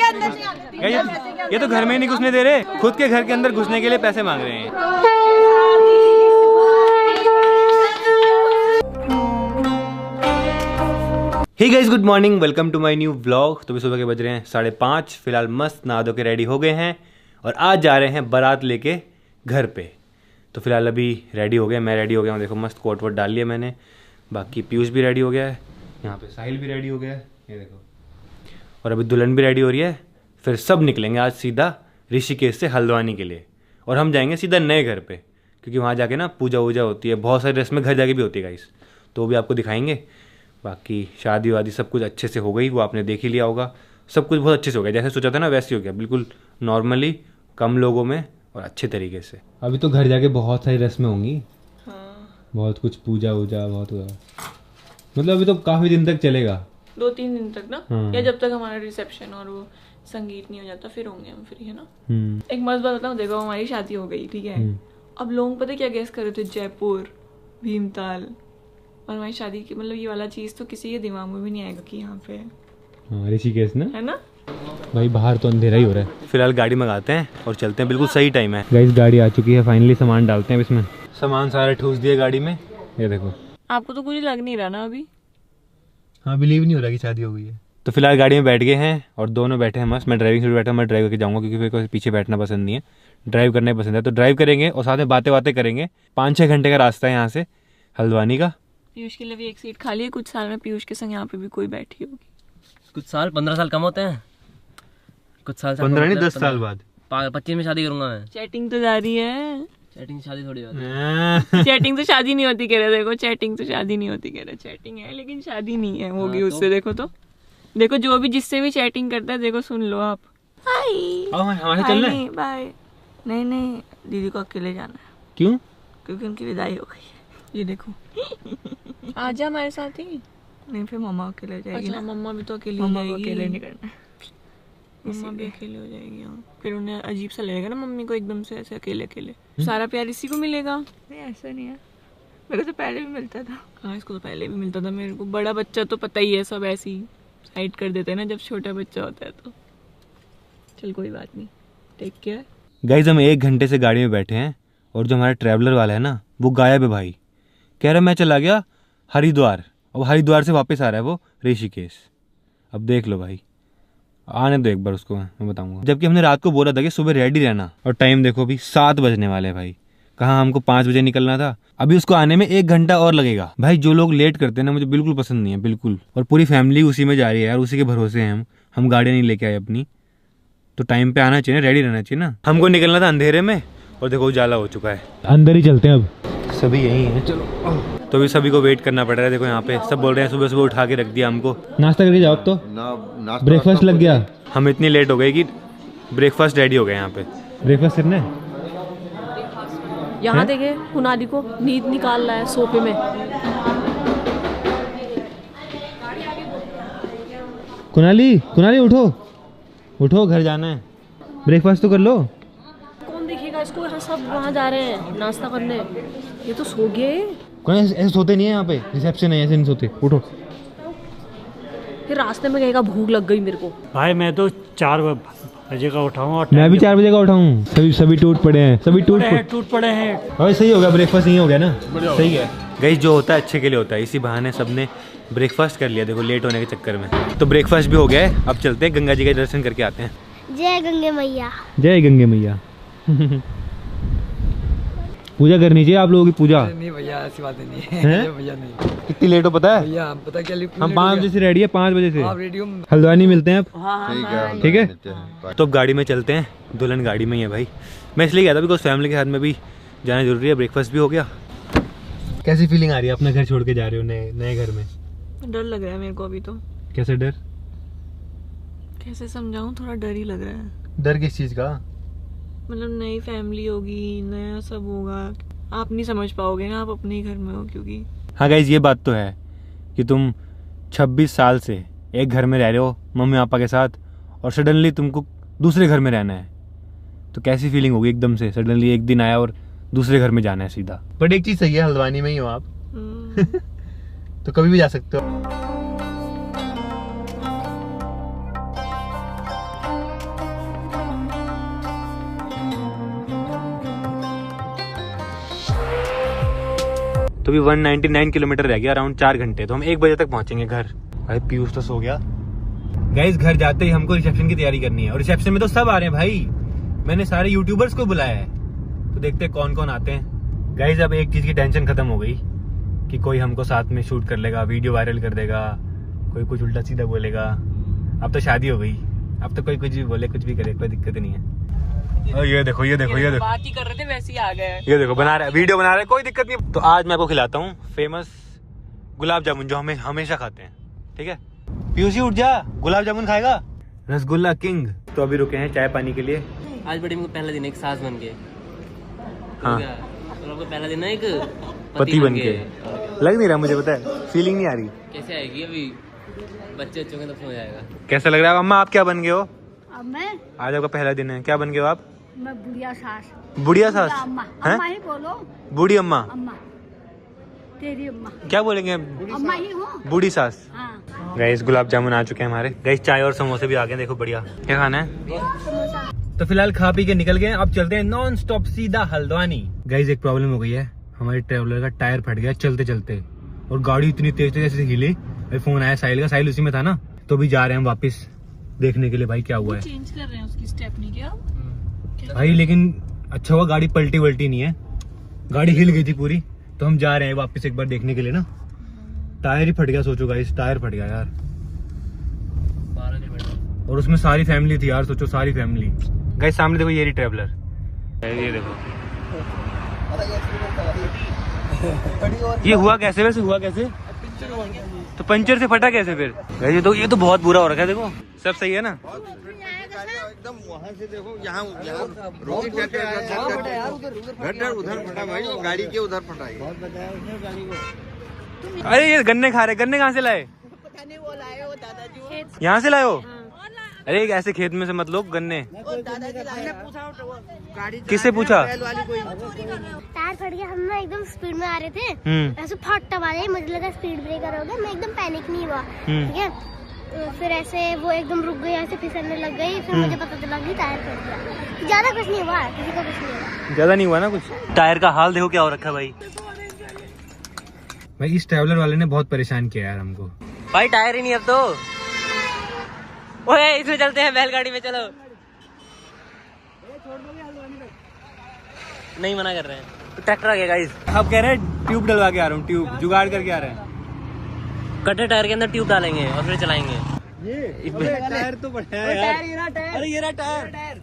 ये तो घर में नहीं घुसने दे रहे, खुद के घर के अंदर घुसने के लिए पैसे मांग रहे हैं। Hey guys, good morning, welcome to my new vlog. तो भी सुबह के बज रहे हैं 5:30। फिलहाल मस्त नहा धो के रेडी हो गए हैं और आज जा रहे हैं बारात लेके घर पे। तो फिलहाल अभी रेडी हो गए, मैं रेडी हो गया हूँ। देखो मस्त कोट वोट डाल लिया मैंने, बाकी पीयूष भी रेडी हो गया है, यहाँ पे साहिल भी रेडी हो गया है, ये देखो, और अभी दुल्हन भी रेडी हो रही है। फिर सब निकलेंगे आज सीधा ऋषिकेश से हल्द्वानी के लिए, और हम जाएंगे सीधा नए घर पे, क्योंकि वहाँ जाके ना पूजा वूजा होती है, बहुत सारी रस्में घर जाके भी होती है गाइस, तो वो भी आपको दिखाएंगे। बाकी शादी वादी सब कुछ अच्छे से हो गई, वो आपने देख ही लिया होगा। सब कुछ बहुत अच्छे से हो गया, जैसे सोचा था ना वैसे ही हो गया, बिल्कुल नॉर्मली, कम लोगों में और अच्छे तरीके से। अभी तो घर जाके बहुत सारी रस्में होंगी। हाँ। बहुत कुछ पूजा वूजा बहुत हुआ, मतलब अभी तो काफ़ी दिन तक चलेगा, 2-3 दिन तक ना। हाँ। या जब तक हमारा रिसेप्शन और वो संगीत नहीं हो जाता फिर होंगे हम फ्री, है ना। एक मस्त बात बताऊँ, देखो हमारी शादी हो गई, ठीक है। अब लोग पता क्या गेस कर रहे थे, जयपुर, भीमताल, और हमारी शादी की, मतलब ये वाला चीज तो किसी के दिमाग में भी नहीं आएगा कि यहाँ पे ऋषिकेश ना, है ना। भाई बाहर तो अंधेरा ही हो रहा है। फिलहाल गाड़ी मंगाते हैं और चलते हैं, बिल्कुल सही टाइम है गाइस। गाड़ी आ चुकी है फाइनली, सामान डालते हैं इसमें। सामान सारा ठूस दिया गाड़ी में, ये देखो। आपको तो कुछ लग नहीं रहा ना अभी? हाँ, बिलीव नहीं हो रहा कि शादी हो गई है। तो फिलहाल गाड़ी में बैठ गए हैं और दोनों बैठे हैं मस्त। मैं ड्राइविंग सीट बैठा, मैं ड्राइव करके जाऊँगा क्योंकि मेरे को पीछे बैठना पसंद नहीं है, ड्राइव करना ही पसंद है। तो ड्राइव करेंगे और साथ में बातें करेंगे। 5-6 घंटे का रास्ता है यहाँ से हल्द्वानी का। पीयूष के लिए भी एक सीट खाली है, कुछ साल में पीयूष के संग यहाँ पे भी कोई बैठी होगी। कुछ साल 15 साल कम होते हैं, कुछ साल 15 नहीं 10 साल बाद 25 में शादी करूंगा मैं। चैटिंग तो जारी है, चैटिंग शादी थोड़ी होती है। चैटिंग तो शादी नहीं होती कह रहे, देखो चैटिंग तो शादी नहीं होती कह रहे, चैटिंग है लेकिन शादी नहीं है होगी उससे। देखो तो देखो, जो भी जिससे भी चैटिंग करता है, देखो सुन लो आप। हमारे चलना है? बाय। नहीं, दीदी को अकेले जाना है। क्यों? क्योंकि उनकी विदाई हो गई है। ये देखो आजा हमारे साथ ही। नहीं, फिर मम्मा अकेले जाएगी। अच्छा, मम्मा भी तो अकेली हो जाएगी। अकेले नहीं करना, मम्मा भी अकेले हो जाएगी। हाँ, फिर उन्हें अजीब सा लगेगा ना मम्मी को एकदम से ऐसे अकेले। सारा प्यार इसी को मिलेगा। नहीं, ऐसा नहीं है, मेरे को तो पहले भी मिलता था। हाँ, इसको तो पहले भी मिलता था मेरे को। बड़ा बच्चा तो पता ही है, सब ऐसे ही साइड कर देते हैं ना जब छोटा बच्चा होता है तो। चल कोई बात नहीं, टेक केयर। गाइस, हम 1 घंटे से गाड़ी में बैठे हैं और जो हमारा ट्रैवलर वाला है ना, वो गायब है भाई। कह रहा मैं चला गया हरिद्वार, और हरिद्वार से वापस आ रहा है वो ऋषिकेश। अब देख लो भाई, आने दो एक बार उसको, मैं बताऊंगा। जबकि हमने रात को बोला था कि सुबह रेडी रहना, और टाइम देखो अभी 7 बजने वाले हैं भाई। कहाँ हमको 5 बजे निकलना था, अभी उसको आने में 1 घंटा और लगेगा। भाई जो लोग लेट करते हैं ना, मुझे बिल्कुल पसंद नहीं है, बिल्कुल। और पूरी फैमिली उसी में जा रही है यार, उसी के भरोसे हैं हम गाड़ियाँ नहीं लेके आए अपनी, तो टाइम पे आना चाहिए, रेडी रहना चाहिए ना। हमको निकलना था अंधेरे में और देखो उजाला हो चुका है। अंदर ही चलते हैं अब, सभी यही हैं, चलो। तो भी सभी को वेट करना पड़ रहा है। देखो यहाँ पे सब बोल रहे हैं सुबह उठा के रख दिया हमको। नाश्ता करके जाओ, अब तो ब्रेकफास्ट लग गया। हम इतनी लेट हो गए कि ब्रेकफास्ट रेडी हो गया यहाँ पे। ब्रेकफास्ट करना है यहाँ। देखे कुनाली को नींद निकाल रहा है सोफे में। कुनाली उठो, घर जाना है, ब्रेकफास्ट तो कर लो। कौन देखेगा इसको, यहाँ सब वहाँ जा रहे हैं नाश्ता करने, ये तो सो गए। कौन ऐसे सोते नहीं है यहाँ पे, रिसेप्शन है, ऐसे नहीं सोते। उठो। फिर रास्ते में कहेगा भूख लग गई मेरे को। भाई मैं तो 4 बजे का उठा हूँ। मैं भी 4 बजे का उठा हूँ। सभी टूट पड़े हैं, टूट पड़े हैं। भाई सही हो गया, ब्रेकफास्ट नहीं हो गया ना, सही है। गाइस, जो होता है अच्छे के लिए होता है, इसी बहाने सबने ब्रेकफास्ट कर लिया, देखो लेट होने के चक्कर में। तो ब्रेकफास्ट भी हो गया है, अब चलते हैं गंगा जी का दर्शन करके आते हैं। जय गंगे मैया। जय गंगे मैया। पूजा करनी चाहिए आप लोगों की पूजा। नहीं भैया, ऐसी बात नहीं है भैया। नहीं, कितनी लेट हो पता है भैया, पता क्या, हम 5 बजे से रेडी है, 5 बजे से आप रेडी हो, हल्द्वानी मिलते हैं अब। ठीक है, तो अब गाड़ी में चलते हैं। दुल्हन गाड़ी में ही है भाई। मैं इसलिए गया था बिकॉज फैमिली के साथ में भी जाना जरूरी है। ब्रेकफास्ट भी हो गया। कैसी फीलिंग आ रही है अपना घर छोड़ के जा रहे हो नए घर में? डर लग रहा है मेरे को अभी तो। कैसे डर? कैसे समझाऊं, थोड़ा डर ही लग रहा है। डर किस चीज का? मतलब नई फैमिली होगी, नया सब होगा, आप नहीं समझ पाओगे ना, आप अपने ही घर में हो क्योंकि। हाँ गाइज, ये बात तो है कि तुम 26 साल से एक घर में रह रहे हो मम्मी पापा के साथ, और सडनली तुमको दूसरे घर में रहना है, तो कैसी फीलिंग होगी एकदम से सडनली एक दिन आया और दूसरे घर में जाना है सीधा। बट एक चीज सही है, हल्द्वानी में ही हो आप तो कभी भी जा सकते हो। तो भी 199 किलोमीटर रह गया, अराउंड 4 घंटे। तो हम 1 बजे तक पहुंचेंगे घर। भाई पीयूष तो सो गया। गाइस घर जाते ही हमको रिसेप्शन की तैयारी करनी है, और रिसेप्शन में तो सब आ रहे हैं भाई। मैंने सारे यूट्यूबर्स को बुलाया है, तो देखते हैं कौन कौन आते हैं। गाइस अब एक चीज की टेंशन खत्म हो गई कि कोई हमको साथ में शूट कर लेगा, वीडियो वायरल कर देगा, कोई कुछ उल्टा सीधा बोलेगा। अब तो शादी हो गई, अब तो कोई कुछ भी बोले, कुछ भी करे, कोई दिक्कत नहीं है। और ये देखो बात ही कर रहे थे वैसे ही आ गए। ये देखो बना रहा है, वीडियो बना रहा है, कोई दिक्कत नहीं। तो आज मैं आपको खिलाता हूँ फेमस गुलाब जामुन, जो हमें हमेशा खाते हैं, ठीक है। पीयूष उठ जा, गुलाब जामुन खाएगा, रसगुल्ला किंग। तो अभी रुके हैं चाय पानी के लिए। आज बड़ी में पहला दिन है एक सास बन के। हाँ। तो आपका पहला दिन है एक पति बन के। लग नहीं रहा मुझे, पता है, फीलिंग नहीं आ रही। कैसे आएगी अभी, बच्चे होंगे तब समझ आएगा। कैसा लग रहा है अम्मा? आप क्या बन गए हो? अब मैं आज आपका पहला दिन है, क्या बन गए हो आप? मैं बुढ़िया सास। बुढ़िया सास? अम्मा हैं? अम्मा ही बोलो। बूढ़ी अम्मा? अम्मा तेरी अम्मा। क्या बोलेंगे? अम्मा ही हो। बूढ़ी सास। हाँ। गाइस गुलाब जामुन आ चुके हैं हमारे। गाइस चाय और समोसे भी आ गए, देखो बढ़िया। क्या खाना है? तो फिलहाल खा पी के निकल गए, अब चलते हैं नॉन स्टॉप सीधा हल्द्वानी। गाइस एक प्रॉब्लम हो गई है, हमारे ट्रेवलर का टायर फट गया चलते चलते, और गाड़ी इतनी तेज तेज से हिली। फोन आया साहिल का, साहिल उसी में था ना। तो भी जा रहे हैं हम वापस देखने के लिए भाई क्या हुआ है। चेंज कर रहे हैं उसकी स्टेपनी क्या भाई, लेकिन अच्छा हुआ गाड़ी पलटी वल्टी नहीं है, गाड़ी हिल गई थी पूरी। तो हम जा रहे हैं वापस एक बार देखने के लिए ना। टायर ही फट गया, सोचो गाइस, टायर फट गया यार। और उसमें सारी फैमिली थी यार, सोचो सारी फैमिली। गाइस सामने देखो, ये रही ट्रेवलर, ये देखो। ये हुआ कैसे, वैसे हुआ कैसे? तो पंचर से फटा कैसे फिर? गाइस ये तो बहुत बुरा हो रखा है, देखो। सब सही है ना? एकदम वहाँ से देखो, यहाँ उधर फटा भाई, गाड़ी के उधर फटा है। अरे ये गन्ने खा रहे, गन्ने कहाँ से लाए? यहाँ से लाए हो? अरे ऐसे खेत में से मत लो गन्ने। किससे पूछा? टायर फट गया, हम ना एकदम स्पीड में आ रहे थे, ऐसे फट आया, मुझे लगा स्पीड ब्रेकर हो गया, मैं एकदम पैनिक नहीं हुआ, ठीक है। फिर ऐसे वो एकदम रुक गई, ऐसे फिसलने लग गई, फिर मुझे पता चला कि टायर फट गया। ज्यादा कुछ नहीं हुआ, किसी को कुछ नहीं हुआ। ज्यादा नहीं हुआ ना कुछ? टायर का हाल देखो क्या हो रखा है भाई। भाई इस ट्रैवलर वाले ने बहुत परेशान किया यार हमको। भाई टायर ही नहीं अब तो। ओए इसमें चलते हैं, बैलगाड़ी में चलो। नहीं मना कर रहे हैं, तो ट्रैक्टर आ गया गाइस। अब कह रहे हैं ट्यूब डलवा के आ रहा हूँ, ट्यूब जुगाड़ करके आ रहे हैं। कटे टायर के अंदर ट्यूब डालेंगे और फिर चलाएंगे। ये टायर तो बढ़िया है यार। अरे ये रहा टायर।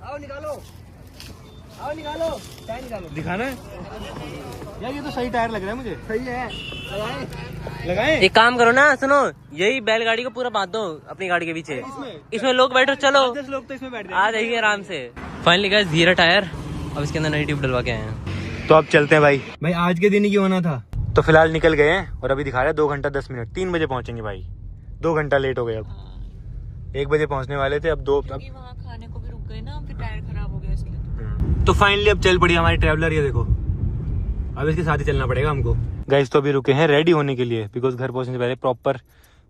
आओ निकालो टायर निकालो। दिखाना है यार, ये तो सही टायर लग रहा है मुझे। सही है, लगाएं? एक काम करो ना, सुनो, यही बैलगाड़ी को पूरा बांध दो अपनी गाड़ी के पीछे, इसमें लोग बैठो, चलो 10 लोग तो इसमें बैठ आ जाइए आराम से। फाइनली गाइस ये रहा टायर, अब इसके अंदर नई ट्यूब डलवा के आए हैं। तो अब चलते हैं भाई। भाई आज के दिन ही क्यों होना था। तो फिलहाल निकल गए हैं, और अभी दिखा रहे हैं 2 घंटा 10 मिनट, 3 बजे पहुंचेंगे भाई। 2 घंटा लेट हो गए, अब 1 बजे पहुंचने वाले थे, अब 2। वहाँ खाने को भी रुक गए ना, फिर टायर खराब हो गया इसलिए। तो फाइनली अब चल पड़ी हमारी ट्रैवलर, ये देखो। अब इसके साथ ही चलना पड़ेगा हमको। गाइस तो अभी रुके हैं रेडी होने के लिए, बिकॉज घर पहुंचने से पहले प्रॉपर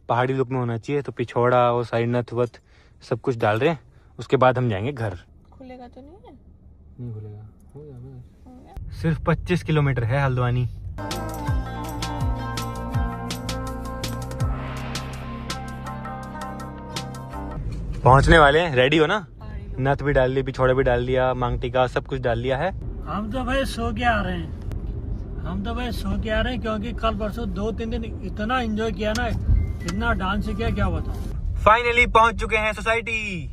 पहाड़ी लुक में होना चाहिए। तो पिछोड़ा और साइड नथ वथ सब कुछ डाल रहे हैं, उसके बाद हम जाएंगे घर। खुलेगा तो नहीं है? नहीं खुलेगा, हो जाएगा। सिर्फ 25 किलोमीटर है हल्द्वानी। पहुंचने वाले हैं, रेडी हो ना? नथ भी डाल ली, पिछोड़ा भी डाल दिया, मांग टीका सब कुछ डाल लिया है। हम तो भाई सो के आ रहे हैं, क्योंकि कल परसों 2-3 दिन इतना एंजॉय किया ना, इतना डांस किया, क्या बताऊं। फाइनली पहुंच चुके हैं सोसाइटी।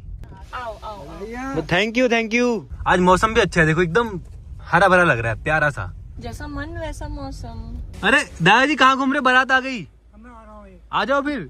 आओ। Thank you. आज मौसम भी अच्छा है, देखो एकदम हरा भरा लग रहा है, प्यारा सा। जैसा मन वैसा मौसम। अरे दादाजी कहाँ घूम रहे, बारात आ गई। आ जाओ फिर।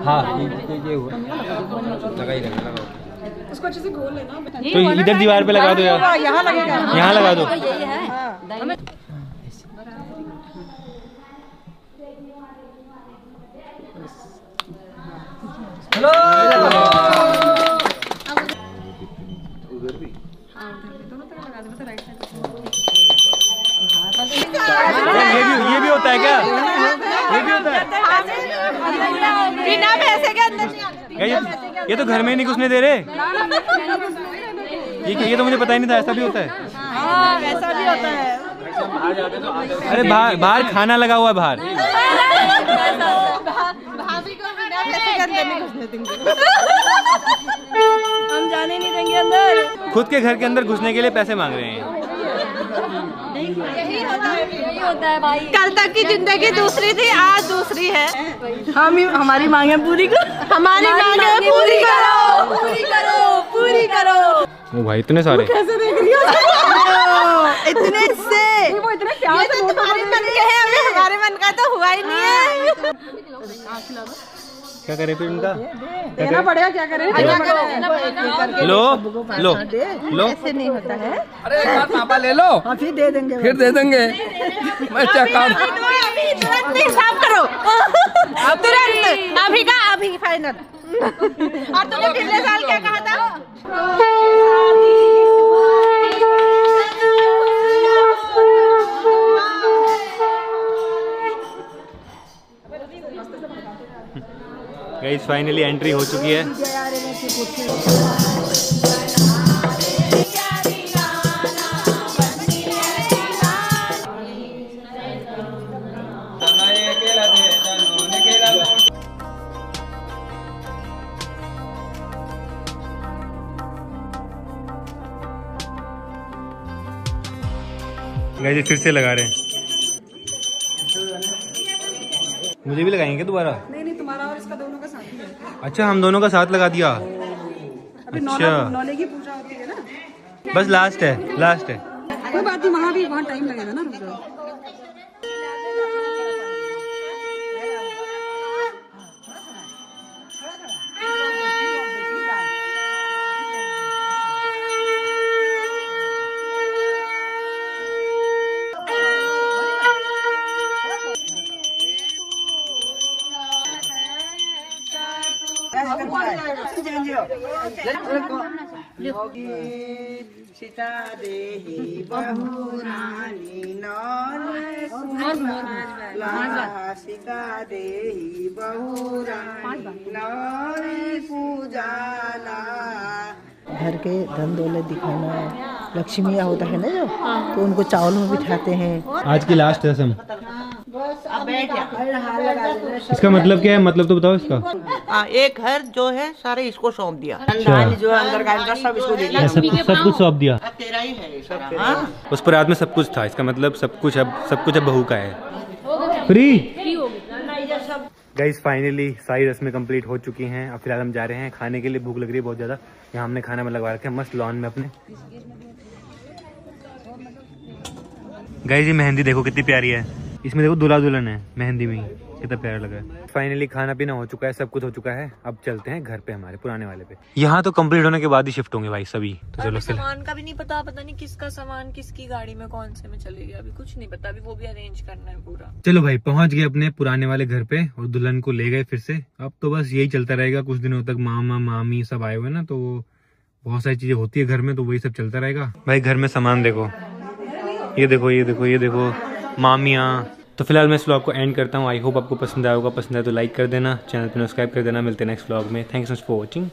हाँ ये हुआ लगा ही रहेगा, लगाओ उसको अच्छे से खोल लेना। तो इधर दीवार पे लगा दो यार, यहाँ लगेगा, यहाँ लगा दो। हेलो ये भी होता है क्या? ये भी होता है बिना पैसे के अंदर नहीं आते। ये तो घर में ही नहीं घुसने दे रहे। ये तो मुझे पता ही नहीं था ऐसा भी होता है। हाँ ऐसा भी होता है। अरे बाहर खाना लगा हुआ है बाहर। भाभी को बिना पैसे के अंदर नहीं घुसने देंगे। हम जाने नहीं देंगे अंदर। खुद के घर के अंदर घुसने के लिए पैसे मांग रहे हैं। यही होता है भाई। कल तक की जिंदगी दूसरी थी, आज दूसरी है। हमारी मांगे पूरी करो, हमारी मांगे पूरी करो, पूरी करो, पूरी करो। ओ भाई इतने सारे कैसे देख रही हो? इतने से वो इतने प्यार से तुम्हारे मन के हैं, अभी हमारे मन का तो हुआ ही नहीं है। क्या करे फिर उनका? देना पड़ेगा, क्या करें? लो लो लो। ऐसे नहीं होता है। अरे एक बार पापा ले लो, फिर दे देंगे, फिर दे देंगे। मैं चेक अभी तुरंत हिसाब करो, तुरंत अभी का अभी फाइनल। और तुमने पिछले साल क्या कहा था? गाइस फाइनली एंट्री हो चुकी है। गाइस फिर से लगा रहे हैं। मुझे भी लगाएंगे दोबारा? नहीं तुम्हारा और इसका दोनों का साथ ही है। अच्छा हम दोनों का साथ लगा दिया। अच्छा नौले की पूजा होती है ना। बस लास्ट है, लास्ट है। कोई बात नहीं, वहाँ भी बहुत टाइम लगेगा ना, रुक जाओ। सीता देही बहुरानी सीता देही बहुरानी पूजाला। घर के धन दौलत दिखाना, लक्ष्मिया होता है ना जो, तो उनको चावल में बिठाते हैं। आज की लास्ट रस्म। इसका मतलब क्या है? मतलब तो बताओ इसका। एक घर जो है सारे इसको सौंप दिया, धान जो है अंदर का इनका सब इसको दे दिया, सब कुछ सौंप दिया। अब तेरा ही है सब। हाँ उस पर रात में सब कुछ था, इसका मतलब सब कुछ अब बहू का है। फ्री गाइस फाइनली सारी रस्में कंप्लीट हो चुकी हैं। अब फिलहाल हम जा रहे हैं खाने के लिए। भूख लग रही है बहुत ज़्यादा। यहाँ हमने खाना में लगवा रखा है मस्त लॉन में अपने। गाइस ये मेहंदी देखो कितनी प्यारी है। इसमें देखो दूल्हा दुल्हन है मेहंदी में, कितना प्यारा लगा है। फाइनली खाना पीना हो चुका है, सब कुछ हो चुका है। अब चलते हैं घर पे, हमारे पुराने वाले पे। यहाँ तो कंप्लीट होने के बाद ही शिफ्ट होंगे भाई सभी। तो चलो सामान का भी नहीं पता नहीं किसका सामान किसकी गाड़ी में कौन से में चलेगी, अभी कुछ नहीं पता। अभी वो भी अरेंज करना है पूरा। चलो भाई पहुंच गए अपने पुराने वाले घर पे और दुल्हन को ले गए फिर से। अब तो बस यही चलता रहेगा कुछ दिनों तक। मामा मामी सब आए हुए ना, तो बहुत सारी चीजें होती है घर में, तो वही सब चलता रहेगा भाई। घर में सामान देखो, ये देखो, ये देखो, ये देखो, मामियाँ। तो फिलहाल मैं इस व्लॉग को एंड करता हूँ। आई होप आपको पसंद आया होगा। पसंद आया तो लाइक कर देना, चैनल पर सब्सक्राइब कर देना। मिलते हैं नेक्स्ट व्लॉग में। Thanks for watching.